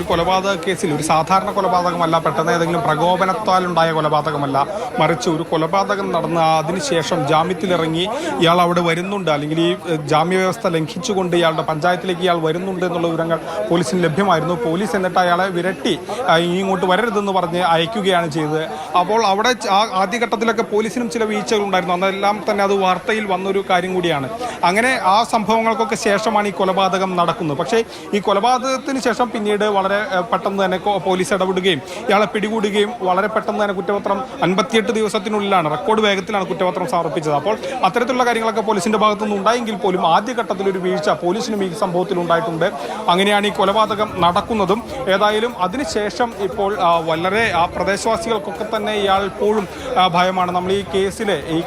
കൊലപാതക കേസിൽ ഒരു സാധാരണ കൊലപാതകമല്ല, പെട്ടെന്ന് ഏതെങ്കിലും പ്രകോപനത്താൽ ഉണ്ടായ കൊലപാതകമല്ല, മറിച്ച് ഒരു കൊലപാതകം നടന്ന് അതിനുശേഷം ജാമ്യത്തിലിറങ്ങി ഇയാൾ അവിടെ വരുന്നുണ്ട്, അല്ലെങ്കിൽ ഈ ജാമ്യവ്യവസ്ഥ ലംഘിച്ചുകൊണ്ട് ഇയാളുടെ പഞ്ചായത്തിലേക്ക് ഇയാൾ വരുന്നുണ്ട് എന്നുള്ള വിവരങ്ങൾ പോലീസിന് ലഭ്യമായിരുന്നു. പോലീസ് എന്നിട്ട് അയാളെ വിരട്ടി ഇങ്ങോട്ട് വരരുതെന്ന് പറഞ്ഞ് അയക്കുകയാണ് ചെയ്തത്. അപ്പോൾ അവിടെ ആദ്യഘട്ടത്തിലൊക്കെ പോലീസിനും ചില വീഴ്ചകളുണ്ടായിരുന്നു. അന്നെല്ലാം തന്നെ അത് വാർത്തയിൽ വന്നൊരു കാര്യം കൂടിയാണ്. അങ്ങനെ ആ സംഭവങ്ങൾക്കൊക്കെ ശേഷമാണ് ഈ കൊലപാതകം നടക്കുന്നത്. പക്ഷേ ഈ കൊലപാതകത്തിന് ശേഷം പിന്നീട് വളരെ പെട്ടെന്ന് തന്നെ പോലീസ് ഇടപെടുകയും ഇയാളെ പിടികൂടുകയും വളരെ പെട്ടെന്ന് തന്നെ കുറ്റപത്രം 58 ദിവസത്തിനുള്ളിലാണ്, റെക്കോർഡ് വേഗത്തിലാണ് കുറ്റപത്രം സമർപ്പിച്ചത്. അപ്പോൾ അത്തരത്തിലുള്ള കാര്യങ്ങളൊക്കെ പോലീസിന്റെ ഭാഗത്തുനിന്ന് ഉണ്ടായെങ്കിൽ പോലും ആദ്യഘട്ടത്തിലൊരു വീഴ്ച പോലീസിനും ഈ സംഭവത്തിൽ ഉണ്ടായിട്ടുണ്ട്. അങ്ങനെയാണ് ഈ കൊലപാതകം നടക്കുന്നതും. ഏതായാലും അതിനുശേഷം ഇപ്പോൾ വളരെ ആ പ്രദേശവാസികൾക്കൊക്കെ തന്നെ ഇയാൾ ഇപ്പോഴും ഭയമാണ്. നമ്മൾ ഈ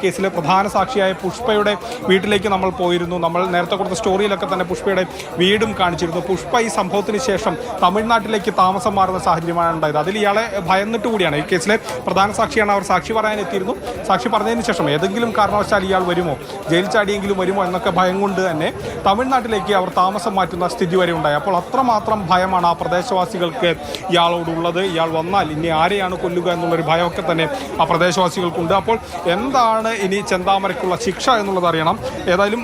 കേസിലെ പ്രധാന സാക്ഷിയായ പുഷ്പയുടെ വീട്ടിലേക്ക് നമ്മൾ പോയിരുന്നു. നമ്മൾ നേരത്തെ കൊടുത്ത സ്റ്റോറിയിലൊക്കെ തന്നെ പുഷ്പയുടെ വീടും കാണിച്ചിരുന്നു. പുഷ്പ ഈ സംഭവത്തിന് ശേഷം തമിഴ്നാട്ടിലേക്ക് താമസം മാറുന്ന സാഹചര്യമാണ് ഉണ്ടായത്. അതിൽ ഇയാളെ ഭയന്നിട്ട് കൂടിയാണ്. ഈ കേസിലെ പ്രധാന സാക്ഷിയാണ്. അവർ സാക്ഷി പറയാനെത്തിയിരുന്നു. സാക്ഷി പറഞ്ഞതിന് ശേഷം ഏതെങ്കിലും കാരണവശാൽ ഇയാൾ വരുമോ, ജയിൽ ചാടിയെങ്കിലും വരുമോ എന്നൊക്കെ ഭയം കൊണ്ട് തന്നെ തമിഴ്നാട്ടിലേക്ക് അവർ താമസം മാറ്റുന്ന സ്ഥിതി വരെ ഉണ്ടായി. അപ്പോൾ അത്രമാത്രം ഭയമാണ് ആ പ്രദേശവാസികൾക്ക് ഇയാളോടുള്ളത്. ഇയാൾ വന്നാൽ ഇനി ആരെയാണ് കൊല്ലുക എന്നുള്ളൊരു ഭയമൊക്കെ തന്നെ ആ പ്രദേശവാസികൾക്കുണ്ട്. അപ്പോൾ എന്താണ് ഇനി ചെന്താമരയ്ക്കുള്ള ശിക്ഷ എന്നുള്ളത് അറിയണം. ഏതായാലും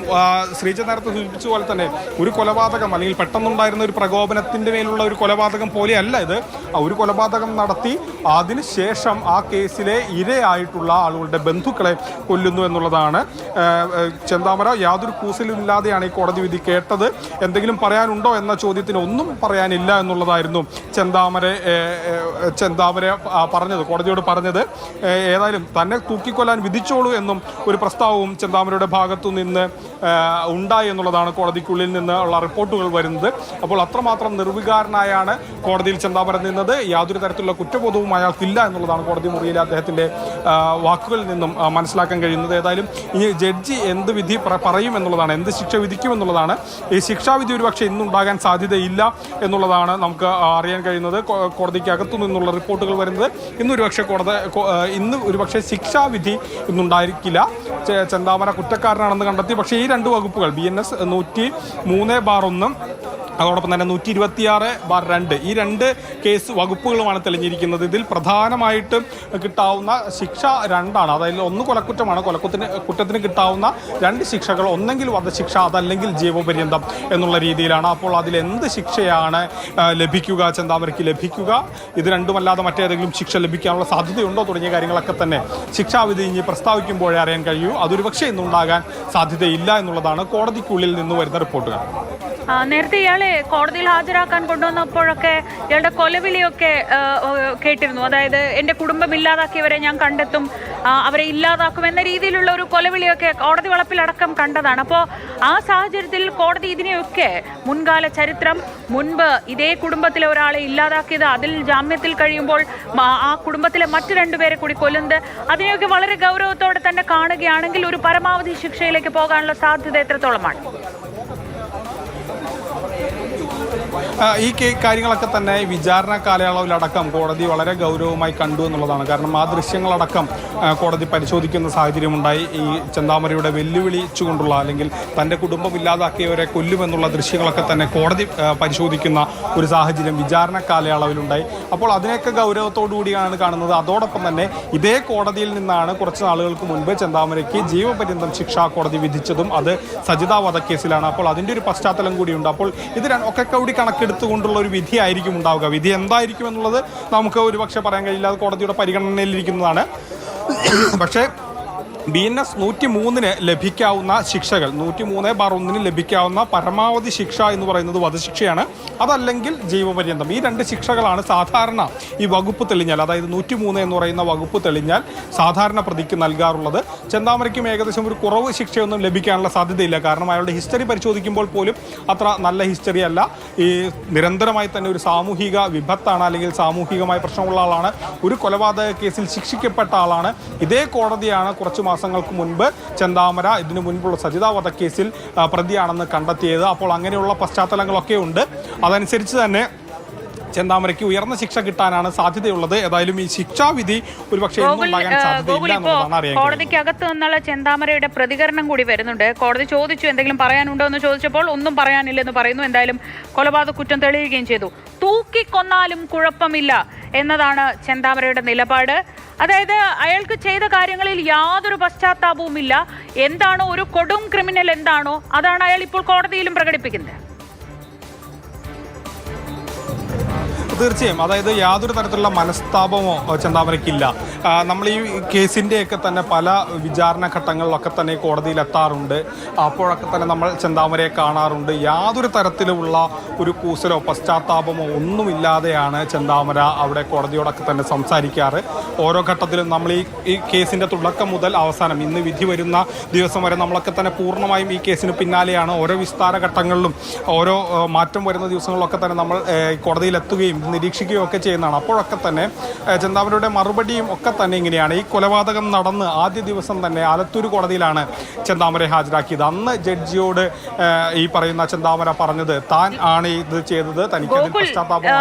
ശ്രീജ നേരത്തെ സൂചിപ്പിച്ച പോലെ തന്നെ ഒരു കൊലപാതകം അല്ലെങ്കിൽ പെട്ടെന്നുണ്ടായിരുന്ന ഒരു പ്രകോപനത്തിൻ്റെ മേലുള്ള ഒരു കൊലപാതകം പോലെയല്ല ഇത്. ഒരു കൊലപാതകം നടത്തി അതിനുശേഷം ആ കേസിലെ ഇരയായിട്ടുള്ള ആളുകളുടെ ബന്ധുക്കളെ കൊല്ലുന്നു എന്നുള്ളതാണ്. ചെന്താമര യാതൊരു കൂസലുമില്ലാതെയാണ് ഈ കോടതി വിധി കേട്ടത്. എന്തെങ്കിലും പറയാനുണ്ടോ എന്ന ചോദ്യത്തിന് ഒന്നും പറയാനില്ല എന്നുള്ളതായിരുന്നു ചെന്താമര പറഞ്ഞത്, കോടതിയോട് പറഞ്ഞത്. ഏതായാലും തന്നെ തൂക്കിക്കൊല്ലാൻ വിധിച്ചോളൂ എന്നും ഒരു പ്രസ്താവവും ചെന്താമരയുടെ ഭാഗത്തു നിന്ന് ഉണ്ടായി എന്നുള്ളതാണ് കോടതിക്കുള്ളിൽ നിന്ന് ഉള്ള റിപ്പോർട്ടുകൾ വരുന്നത്. അപ്പോൾ അത്രമാത്രം നിർവികാരനായാണ് കോടതിയിൽ ചെന്താമര നിന്നത്. യാതൊരു തരത്തിലുള്ള കുറ്റബോധവും അയാൾക്കില്ല എന്നുള്ളതാണ് കോടതി മുറിയിലെ അദ്ദേഹത്തിൻ്റെ വാക്കുകളിൽ നിന്നും മനസ്സിലാക്കാൻ കഴിയുന്നത്. ഏതായാലും ഇനി ജഡ്ജി എന്ത് വിധി പറയും എന്നുള്ളതാണ്, എന്ത് ശിക്ഷ വിധിക്കുമെന്നുള്ളതാണ്. ഈ ശിക്ഷാവിധി ഒരുപക്ഷെ ഇന്നുണ്ടാകാൻ സാധ്യതയില്ല എന്നുള്ളതാണ് നമുക്ക് അറിയാൻ കഴിയുന്നത്. കോടതിക്ക് അകത്തു നിന്നുള്ള റിപ്പോർട്ടുകൾ വരുന്നത് ഇന്ന് ഒരുപക്ഷെ ശിക്ഷാവിധി ഇന്നുണ്ടായിരിക്കില്ല. ചെന്താമര കുറ്റക്കാരനാണെന്ന് കണ്ടെത്തി. പക്ഷേ ഈ രണ്ട് വകുപ്പുകൾ BNS 103/1 അതോടൊപ്പം തന്നെ 126/2 ഈ രണ്ട് കേസ് വകുപ്പുകളുമാണ് തെളിഞ്ഞിരിക്കുന്നത്. ഇതിൽ പ്രധാനമായിട്ടും കിട്ടാവുന്ന ശിക്ഷ രണ്ടാണ്. അതായത് ഒന്ന് കൊലക്കുറ്റമാണ്. കുറ്റത്തിന് കിട്ടാവുന്ന രണ്ട് ശിക്ഷകൾ ഒന്നെങ്കിൽ വധശിക്ഷ, അതല്ലെങ്കിൽ ജീവപര്യന്തം എന്നുള്ള രീതിയിലാണ്. അപ്പോൾ അതിലെന്ത് ശിക്ഷയാണ് ലഭിക്കുക, ചെന്താമരയ്ക്ക് ലഭിക്കുക, ഇത് രണ്ടുമല്ലാതെ മറ്റേതെങ്കിലും ശിക്ഷ ലഭിക്കാനുള്ള സാധ്യതയുണ്ടോ തുടങ്ങിയ കാര്യങ്ങളൊക്കെ തന്നെ ശിക്ഷാവിധി ഇനി പ്രസ്താവിക്കുമ്പോഴേ അറിയാൻ കഴിയൂ. അതൊരു പക്ഷേ ഇന്നുണ്ടാകാൻ സാധ്യതയില്ല എന്നുള്ളതാണ് കോടതിക്കുള്ളിൽ നിന്ന് വരുന്ന റിപ്പോർട്ടുകൾ. നേരത്തെ ഇയാളെ കോടതിയിൽ ഹാജരാക്കാൻ കൊണ്ടുവന്നപ്പോഴൊക്കെ ഇയാളുടെ കൊലവിളിയൊക്കെ കേട്ടിരുന്നു. അതായത് എൻ്റെ കുടുംബം ഇല്ലാതാക്കിയവരെ ഞാൻ കണ്ടെത്തും, അവരെ ഇല്ലാതാക്കും എന്ന രീതിയിലുള്ള ഒരു കൊലവിളിയൊക്കെ കോടതി വളപ്പിലടക്കം കണ്ടതാണ്. അപ്പോൾ ആ സാഹചര്യത്തിൽ കോടതി ഇതിനെയൊക്കെ മുൻകാല ചരിത്രം, മുൻപ് ഇതേ കുടുംബത്തിലെ ഒരാളെ ഇല്ലാതാക്കിയത്, അതിൽ ജാമ്യത്തിൽ കഴിയുമ്പോൾ ആ കുടുംബത്തിലെ മറ്റു രണ്ടുപേരെ കൂടി കൊല്ലുന്നത്, അതിനെയൊക്കെ വളരെ ഗൗരവത്തോടെ തന്നെ കാണുകയാണെങ്കിൽ ഒരു പരമാവധി ശിക്ഷയിലേക്ക് പോകാനുള്ള സാധ്യത എത്രത്തോളമാണ്? ഈ കാര്യങ്ങളൊക്കെ തന്നെ വിചാരണ കാലയളവിലടക്കം കോടതി വളരെ ഗൗരവമായി കണ്ടു എന്നുള്ളതാണ്. കാരണം ആ ദൃശ്യങ്ങളടക്കം കോടതി പരിശോധിക്കുന്ന സാഹചര്യമുണ്ടായി. ഈ ചെന്താമരയുടെ വെല്ലുവിളിച്ചുകൊണ്ടുള്ള അല്ലെങ്കിൽ തൻ്റെ കുടുംബം ഇല്ലാതാക്കിയവരെ കൊല്ലുമെന്നുള്ള ദൃശ്യങ്ങളൊക്കെ തന്നെ കോടതി പരിശോധിക്കുന്ന ഒരു സാഹചര്യം വിചാരണ കാലയളവിലുണ്ടായി. അപ്പോൾ അതിനെയൊക്കെ ഗൗരവത്തോടു കൂടിയാണ് കാണുന്നത്. അതോടൊപ്പം തന്നെ ഇതേ കോടതിയിൽ നിന്നാണ് കുറച്ച് നാളുകൾക്ക് മുൻപ് ചെന്താമരയ്ക്ക് ജീവപര്യന്തം ശിക്ഷ കോടതി വിധിച്ചതും. അത് സജിത വധക്കേസിലാണ്. അപ്പോൾ അതിൻ്റെ ഒരു പശ്ചാത്തലം കൂടിയുണ്ട്. അപ്പോൾ ഇത് ഒക്കെ കൂടി കണക്കെടുത്തുകൊണ്ടുള്ള ഒരു വിധി ആയിരിക്കും ഉണ്ടാവുക. വിധി എന്തായിരിക്കും എന്നുള്ളത് നമുക്ക് ഒരുപക്ഷെ പറയാൻ കഴിയില്ല. അത് കോടതിയുടെ പരിഗണനയിലിരിക്കുന്നതാണ്. പക്ഷേ BNS 103 ലഭിക്കാവുന്ന ശിക്ഷകൾ, 103/1 ലഭിക്കാവുന്ന പരമാവധി ശിക്ഷ എന്ന് പറയുന്നത് വധശിക്ഷയാണ്, അതല്ലെങ്കിൽ ജീവപര്യന്തം. ഈ രണ്ട് ശിക്ഷകളാണ് സാധാരണ ഈ വകുപ്പ് തെളിഞ്ഞാൽ, അതായത് 103 എന്ന് പറയുന്ന വകുപ്പ് തെളിഞ്ഞാൽ സാധാരണ പ്രതിക്ക് നൽകാറുള്ളത്. ചെന്താമരയ്ക്കും ഏകദേശം ഒരു കുറവ് ശിക്ഷയൊന്നും ലഭിക്കാനുള്ള സാധ്യതയില്ല. കാരണം അയാളുടെ ഹിസ്റ്ററി പരിശോധിക്കുമ്പോൾ പോലും അത്ര നല്ല ഹിസ്റ്ററി അല്ല. ഈ നിരന്തരമായി തന്നെ ഒരു സാമൂഹിക വിപത്താണ്, അല്ലെങ്കിൽ സാമൂഹികമായ പ്രശ്നമുള്ള ആളാണ്. ഒരു കൊലപാതക കേസിൽ ശിക്ഷിക്കപ്പെട്ട ആളാണ്. ഇതേ കോടതിയാണ് കുറച്ച് മാസങ്ങൾക്ക് മുൻപ് ചെന്താമര ഇതിനു മുൻപുള്ള സജിത വധക്കേസിൽ പ്രതിയാണെന്ന് കണ്ടെത്തിയത്. അപ്പോൾ അങ്ങനെയുള്ള പശ്ചാത്തലങ്ങളൊക്കെ ഉണ്ട്. അതനുസരിച്ച് തന്നെ ചെന്താമരയ്ക്ക് ഉയർന്ന ശിക്ഷ കിട്ടാനാണ് സാധ്യതയുള്ളത്. ഏതായാലും ഈ ശിക്ഷാവിധി ഒരുപക്ഷെ കോടതിക്കകത്ത് നിന്നുള്ള ചെന്താമരയുടെ പ്രതികരണം കൂടി വരുന്നുണ്ട്. കോടതി ചോദിച്ചു എന്തെങ്കിലും പറയാനുണ്ടോ എന്ന് ചോദിച്ചപ്പോൾ ഒന്നും പറയാനില്ലെന്ന് പറയുന്നു. എന്തായാലും കൊലപാതക കുറ്റം തെളിയുകയും ചെയ്തു. തൂക്കിക്കൊന്നാലും കുഴപ്പമില്ല എന്നതാണ് ചെന്താമരയുടെ നിലപാട്. അതായത് അയാൾക്ക് ചെയ്ത കാര്യങ്ങളിൽ യാതൊരു പശ്ചാത്താപവുമില്ല. എന്താണോ ഒരു കൊടും ക്രിമിനൽ എന്താണോ അതാണ് അയാൾ ഇപ്പോൾ കോടതിയിലും പ്രകടിപ്പിക്കുന്നത്. തീർച്ചയായും, അതായത് യാതൊരു തരത്തിലുള്ള മനസ്താപമോ ചെന്താമരയ്ക്കില്ല. നമ്മൾ ഈ കേസിൻ്റെയൊക്കെ തന്നെ പല വിചാരണ ഘട്ടങ്ങളിലൊക്കെ തന്നെ കോടതിയിൽ എത്താറുണ്ട്. അപ്പോഴൊക്കെ തന്നെ നമ്മൾ ചെന്താമരയെ കാണാറുണ്ട്. യാതൊരു തരത്തിലുള്ള ഒരു കൂസലോ പശ്ചാത്താപമോ ഒന്നുമില്ലാതെയാണ് ചെന്താമര അവിടെ കോടതിയോടൊക്കെ തന്നെ സംസാരിക്കാറ്. ഓരോ ഘട്ടത്തിലും നമ്മൾ ഈ കേസിൻ്റെ തുടക്കം മുതൽ അവസാനം ഇന്ന് വിധി വരുന്ന ദിവസം വരെ നമ്മളൊക്കെ തന്നെ പൂർണ്ണമായും ഈ കേസിന് പിന്നാലെയാണ്. ഓരോ വിസ്താര ഘട്ടങ്ങളിലും ഓരോ മാറ്റം വരുന്ന ദിവസങ്ങളിലൊക്കെ തന്നെ നമ്മൾ കോടതിയിലെത്തുകയും നിരീക്ഷിക്കുകയും ഒക്കെ ചെയ്യുന്നതാണ്. അപ്പോഴൊക്കെ തന്നെ ചെന്താമരയുടെ മറുപടിയും ഒക്കെ തന്നെ ഇങ്ങനെയാണ്. ഈ കൊലപാതകം നടന്ന് ആദ്യ ദിവസം തന്നെ ആലത്തൂർ കോടതിയിലാണ് ചെന്താമരയെ ഹാജരാക്കിയത്. അന്ന് ജഡ്ജിയോട് ഈ പറയുന്ന ചെന്താമര പറഞ്ഞത് താൻ ആണ് ഇത് ചെയ്തത്, തനിക്ക്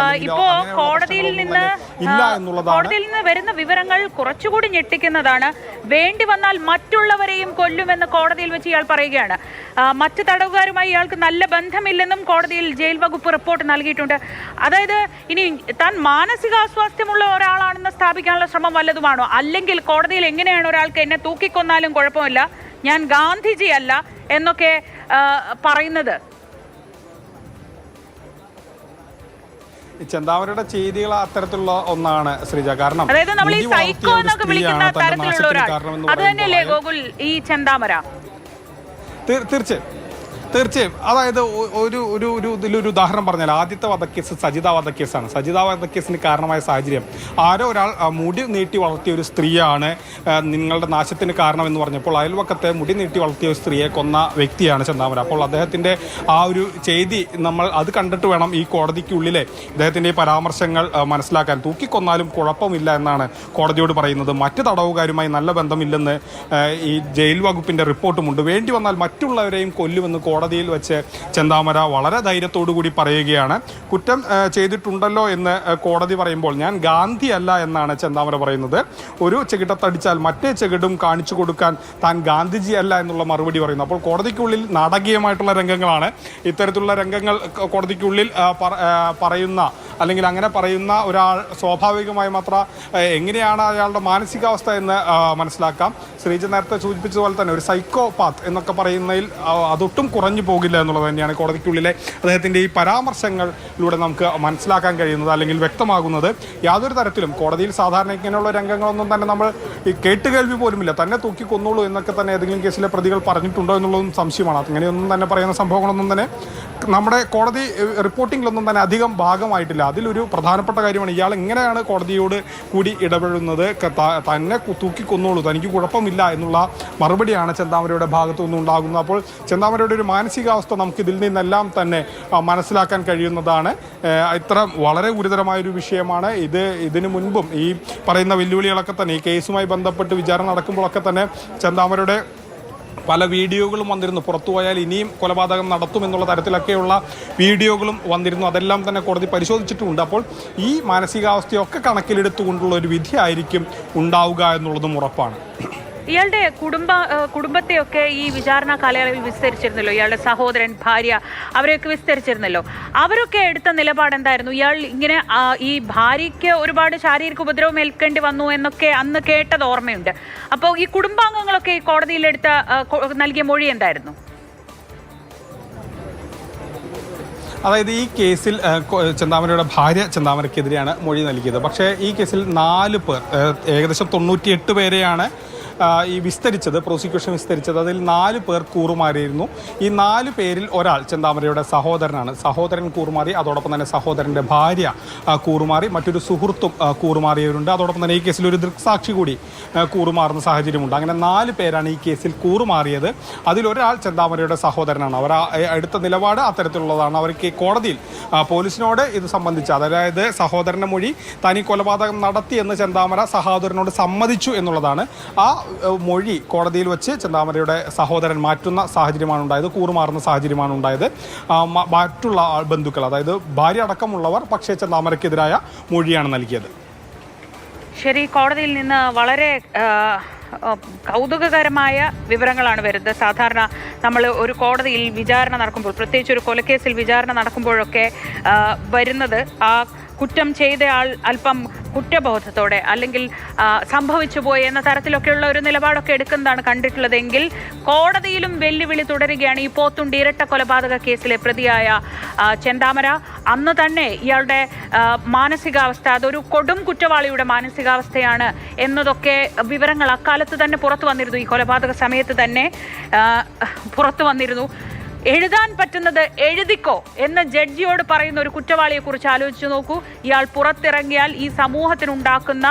കോടതിയിൽ നിന്ന് വരുന്ന വിവരങ്ങൾ കുറച്ചുകൂടി ഞെട്ടിക്കുന്നതാണ്. വേണ്ടി വന്നാൽ മറ്റുള്ളവരെയും കൊല്ലുമെന്ന് കോടതിയിൽ വെച്ച് ഇയാൾ പറയുകയാണ്. മറ്റ് തടവുകാരുമായി ഇയാൾക്ക് നല്ല ബന്ധമില്ലെന്നും കോടതിയിൽ ജയിൽ വകുപ്പ് റിപ്പോർട്ട് നൽകിയിട്ടുണ്ട്. അതായത് ഇനി താൻ മാനസികാസ്വാസ്ഥ്യമുള്ള ഒരാളാണെന്ന് സ്ഥാപിക്കാനുള്ള ശ്രമം വല്ലതുമാണോ? അല്ലെങ്കിൽ കോടതിയിൽ എങ്ങനെയാണ് ഒരാൾക്ക് എന്നെ തൂക്കിക്കൊന്നാലും കുഴപ്പമില്ല, ഞാൻ ഗാന്ധിജി അല്ല എന്നൊക്കെ പറയുന്നത്? ചെന്താമരയുടെ ചെയ്തികൾ അത്തരത്തിലുള്ള ഒന്നാണ് ശ്രീജ. കാരണം അതായത് നമ്മൾ ഈ സൈക്കോ എന്നൊക്കെ വിളിക്കുന്ന തരത്തിലുള്ള ഒരാൾ അത് തന്നെയല്ലേ ഗോകുൽ ഈ ചെന്താമര? തീർച്ചയായും അതായത് ഇതിലൊരു ഉദാഹരണം പറഞ്ഞാൽ ആദ്യത്തെ വധക്കേസ് സജിത വധക്കേസാണ്. സജിത വധക്കേസിന് കാരണമായ സാഹചര്യം ആരോ ഒരാൾ മുടി നീട്ടി വളർത്തിയ ഒരു സ്ത്രീയാണ് നിങ്ങളുടെ നാശത്തിന് കാരണമെന്ന് പറഞ്ഞപ്പോൾ അയൽവക്കത്തെ മുടി നീട്ടി വളർത്തിയ ഒരു സ്ത്രീയെ കൊന്ന വ്യക്തിയാണ് ചെന്താമര. അപ്പോൾ അദ്ദേഹത്തിൻ്റെ ആ ഒരു ചെയ്തി നമ്മൾ അത് കണ്ടിട്ട് വേണം ഈ കോടതിക്കുള്ളിലെ അദ്ദേഹത്തിൻ്റെ ഈ പരാമർശങ്ങൾ മനസ്സിലാക്കാൻ. തൂക്കിക്കൊന്നാലും കുഴപ്പമില്ല എന്നാണ് കോടതിയോട് പറയുന്നത്. മറ്റ് തടവുകാരുമായി നല്ല ബന്ധമില്ലെന്ന് ഈ ജയിൽ വകുപ്പിൻ്റെ റിപ്പോർട്ടുമുണ്ട്. വേണ്ടി വന്നാൽ മറ്റുള്ളവരെയും കൊല്ലുമെന്ന് കോടതിയിൽ വെച്ച് ചെന്താമര വളരെ ധൈര്യത്തോടു കൂടി പറയുകയാണ്. കുറ്റം ചെയ്തിട്ടുണ്ടല്ലോ എന്ന് കോടതി പറയുമ്പോൾ ഞാൻ ഗാന്ധി അല്ല എന്നാണ് ചെന്താമര പറയുന്നത്. ഒരു ചെകിട്ടത്തടിച്ചാൽ മറ്റേ ചെകിടും കാണിച്ചു കൊടുക്കാൻ താൻ ഗാന്ധിജി അല്ല എന്നുള്ള മറുപടി പറയുന്നു. അപ്പോൾ കോടതിക്കുള്ളിൽ നാടകീയമായിട്ടുള്ള രംഗങ്ങളാണ്. ഇത്തരത്തിലുള്ള രംഗങ്ങൾ കോടതിക്കുള്ളിൽ പറയുന്ന അല്ലെങ്കിൽ അങ്ങനെ പറയുന്ന ഒരാൾ സ്വാഭാവികമായി മാത്രം എങ്ങനെയാണ് അയാളുടെ മാനസികാവസ്ഥ എന്ന് മനസ്സിലാക്കാം. ശ്രീജ നേരത്തെ സൂചിപ്പിച്ചതുപോലെ തന്നെ ഒരു സൈക്കോപാത്ത് എന്നൊക്കെ പറയുന്നതിൽ അതൊട്ടും കുറഞ്ഞു പോകില്ല എന്നുള്ളത് തന്നെയാണ് കോടതിക്കുള്ളിലെ അദ്ദേഹത്തിൻ്റെ ഈ പരാമർശങ്ങളിലൂടെ നമുക്ക് മനസ്സിലാക്കാൻ കഴിയുന്നത് അല്ലെങ്കിൽ വ്യക്തമാകുന്നത്. യാതൊരു തരത്തിലും കോടതിയിൽ സാധാരണ ഇങ്ങനെയുള്ള രംഗങ്ങളൊന്നും തന്നെ നമ്മൾ ഈ കേട്ടുകേൾവി പോലുമില്ല. തന്നെ തൂക്കി കൊന്നോളൂ എന്നൊക്കെ തന്നെ ഏതെങ്കിലും കേസിലെ പ്രതികൾ പറഞ്ഞിട്ടുണ്ടോ എന്നുള്ളതും സംശയമാണ്. അങ്ങനെയൊന്നും തന്നെ പറയുന്ന സംഭവങ്ങളൊന്നും തന്നെ നമ്മുടെ കോടതി റിപ്പോർട്ടിങ്ങിലൊന്നും തന്നെ അധികം ഭാഗമായിട്ടില്ല. അതിലൊരു പ്രധാനപ്പെട്ട കാര്യമാണ് ഇയാൾ എങ്ങനെയാണ് കോടതിയോട് കൂടി ഇടപെടുന്നത്. തന്നെ തൂക്കിക്കൊന്നോളൂ, തനിക്ക് കുഴപ്പമില്ല എന്നുള്ള മറുപടിയാണ് ചെന്താമരയുടെ ഭാഗത്തു നിന്നും ഉണ്ടാകുന്നത്. അപ്പോൾ ചെന്താമരയുടെ ഒരു മാനസികാവസ്ഥ നമുക്ക് ഇതിൽ നിന്നെല്ലാം തന്നെ മനസ്സിലാക്കാൻ കഴിയുന്നതാണ്. ഇത്ര വളരെ ഗുരുതരമായൊരു വിഷയമാണ് ഇത്. ഇതിനു മുൻപും ഈ പറയുന്ന വെല്ലുവിളികളൊക്കെ തന്നെ ഈ കേസുമായി ബന്ധപ്പെട്ട് വിചാരണ നടക്കുമ്പോഴൊക്കെ തന്നെ ചെന്താമരയുടെ പല വീഡിയോകളും വന്നിരുന്നു. പുറത്തു പോയാൽ ഇനിയും കൊലപാതകം നടത്തുമെന്നുള്ള തരത്തിലൊക്കെയുള്ള വീഡിയോകളും വന്നിരുന്നു. അതെല്ലാം തന്നെ കോടതി പരിശോധിച്ചിട്ടുമുണ്ട്. അപ്പോൾ ഈ മാനസികാവസ്ഥയൊക്കെ കണക്കിലെടുത്തുകൊണ്ടുള്ള ഒരു വിധിയായിരിക്കും ഉണ്ടാവുക എന്നുള്ളതും ഉറപ്പാണ്. ഇയാളുടെ കുടുംബത്തെയൊക്കെ ഈ വിചാരണ കാലയളവിൽ വിസ്തരിച്ചിരുന്നല്ലോ. ഇയാളുടെ സഹോദരൻ, ഭാര്യ, അവരെയൊക്കെ വിസ്തരിച്ചിരുന്നല്ലോ. അവരൊക്കെ എടുത്ത നിലപാട് എന്തായിരുന്നു? ഇയാൾ ഇങ്ങനെ ഈ ഭാര്യയ്ക്ക് ഒരുപാട് ശാരീരിക ഉപദ്രവം ഏൽക്കേണ്ടി വന്നു എന്നൊക്കെ അന്ന് കേട്ടത് ഓർമ്മയുണ്ട്. അപ്പോൾ ഈ കുടുംബാംഗങ്ങളൊക്കെ ഈ കോടതിയിലെടുത്ത നൽകിയ മൊഴി എന്തായിരുന്നു? അതായത് ഈ കേസിൽ ചെന്താമരയുടെ ഭാര്യ ചെന്താമരയ്ക്കെതിരെയാണ് മൊഴി നൽകിയത്. പക്ഷേ ഈ കേസിൽ 4 പേർ, ഏകദേശം 98 പേരെയാണ് ഈ വിസ്തരിച്ചത്, പ്രോസിക്യൂഷൻ വിസ്തരിച്ചത്. അതിൽ 4 പേർ കൂറുമാറിയിരുന്നു. ഈ 4 പേരിൽ ഒരാൾ ചെന്താമരയുടെ സഹോദരനാണ്. സഹോദരൻ കൂറുമാറി, അതോടൊപ്പം തന്നെ സഹോദരൻ്റെ ഭാര്യ കൂറുമാറി, മറ്റൊരു സുഹൃത്തും കൂറുമാറിയവരുണ്ട്. അതോടൊപ്പം തന്നെ ഈ കേസിൽ ഒരു ദൃക്സാക്ഷി കൂടി കൂറുമാറുന്ന സാഹചര്യമുണ്ട്. അങ്ങനെ 4 പേരാണ് ഈ കേസിൽ കൂറുമാറിയത്. അതിലൊരാൾ ചെന്താമരയുടെ സഹോദരനാണ്. അവർ എടുത്ത നിലപാട് അത്തരത്തിലുള്ളതാണ്. അവർക്ക് കോടതിയിൽ പോലീസിനോട് ഇത് സംബന്ധിച്ച്, അതായത് സഹോദരൻ്റെ മൊഴി താൻ ഈ കൊലപാതകം നടത്തിയെന്ന് ചെന്താമര സഹോദരനോട് സമ്മതിച്ചു എന്നുള്ളതാണ്. ആ മൊഴി കോടതിയിൽ വെച്ച് ചെന്താമരയുടെ സഹോദരൻ മാറ്റുന്ന സാഹചര്യമാണ് ഉണ്ടായത്, കൂറുമാറുന്ന സാഹചര്യമാണ് ഉണ്ടായത്. മറ്റുള്ള ബന്ധുക്കൾ, അതായത് ഭാര്യ അടക്കമുള്ളവർ പക്ഷേ ചെന്താമരയ്ക്കെതിരായ മൊഴിയാണ് നൽകിയത്. ശരി, കോടതിയിൽ നിന്ന് വളരെ കൗതുകകരമായ വിവരങ്ങളാണ് വരുന്നത്. സാധാരണ നമ്മൾ ഒരു കോടതിയിൽ വിചാരണ നടക്കുമ്പോൾ, പ്രത്യേകിച്ച് ഒരു കൊലക്കേസിൽ വിചാരണ നടക്കുമ്പോഴൊക്കെ വരുന്നത് ആ കുറ്റം ചെയ്തയാൾ അല്പം കുറ്റബോധത്തോടെ അല്ലെങ്കിൽ സംഭവിച്ചു പോയി എന്ന തരത്തിലൊക്കെയുള്ള ഒരു നിലപാടൊക്കെ എടുക്കുന്നതാണ് കണ്ടിട്ടുള്ളതെങ്കിൽ കോടതിയിലും വെല്ലുവിളി തുടരുകയാണ് ഈ പോത്തുണ്ടി ഇരട്ട കൊലപാതക കേസിലെ പ്രതിയായ ചെന്താമര. അന്ന് തന്നെ ഇയാളുടെ മാനസികാവസ്ഥ, അതൊരു കൊടും കുറ്റവാളിയുടെ മാനസികാവസ്ഥയാണ് എന്നതൊക്കെ വിവരങ്ങൾ അക്കാലത്ത് തന്നെ പുറത്തു വന്നിരുന്നു. ഈ കൊലപാതക സമയത്ത് തന്നെ പുറത്തു വന്നിരുന്നു. എഴുതാൻ പറ്റുന്നത് എഴുതിക്കോ എന്ന് ജഡ്ജിയോട് പറയുന്ന ഒരു കുറ്റവാളിയെ കുറിച്ച് ആലോചിച്ച് നോക്കൂ. ഇയാൾ പുറത്തിറങ്ങിയാൽ ഈ സമൂഹത്തിനുണ്ടാക്കുന്ന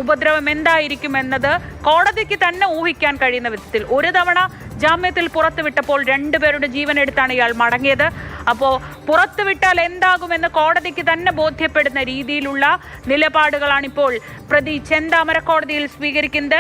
ഉപദ്രവം എന്തായിരിക്കും എന്നത് കോടതിക്ക് തന്നെ ഊഹിക്കാൻ കഴിയുന്ന വിധത്തിൽ. ഒരു തവണ ജാമ്യത്തിൽ പുറത്തുവിട്ടപ്പോൾ 2 പേരുടെ ജീവനെടുത്താണ് ഇയാൾ മടങ്ങിയത്. അപ്പോൾ പുറത്തുവിട്ടാൽ എന്താകുമെന്ന് കോടതിക്ക് തന്നെ ബോധ്യപ്പെടുന്ന രീതിയിലുള്ള നിലപാടുകളാണിപ്പോൾ പ്രതി ചെന്താമര കോടതിയിൽ സ്വീകരിക്കുന്നത്.